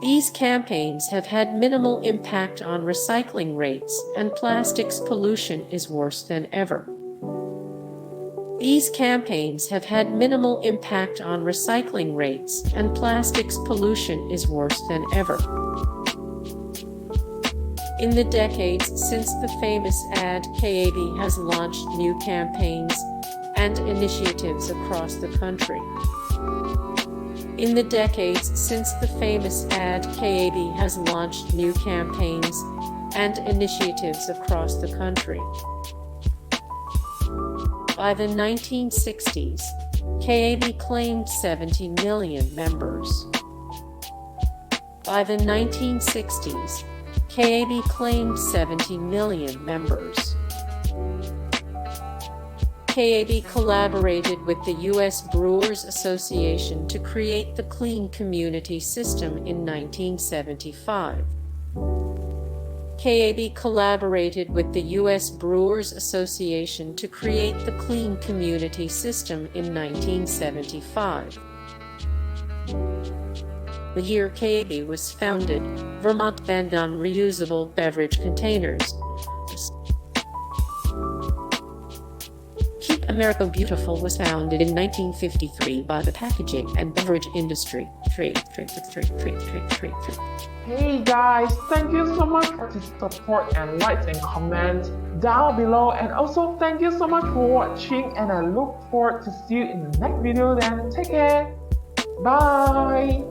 These campaigns have had minimal impact on recycling rates, and plastics pollution is worse than ever. These campaigns have had minimal impact on recycling rates, and plastics pollution is worse than ever. In the decades since the famous ad, KAB has launched new campaigns and initiatives across the country. In the decades since the famous ad, KAB has launched new campaigns and initiatives across the country. By the 1960s, KAB claimed 70 million members. By the 1960s, KAB claimed 70 million members. KAB collaborated with the U.S. Brewers Association to create the Clean Community System in 1975. KAB collaborated with the U.S. Brewers Association to create the Clean Community System in 1975. The year KAB was founded, Vermont banned on reusable beverage containers. Keep America Beautiful was founded in 1953 by the packaging and beverage industry. Hey guys, thank you so much for the support and likes and comments down below, and also thank you so much for watching, and I look forward to see you in the next video. Then take care, bye.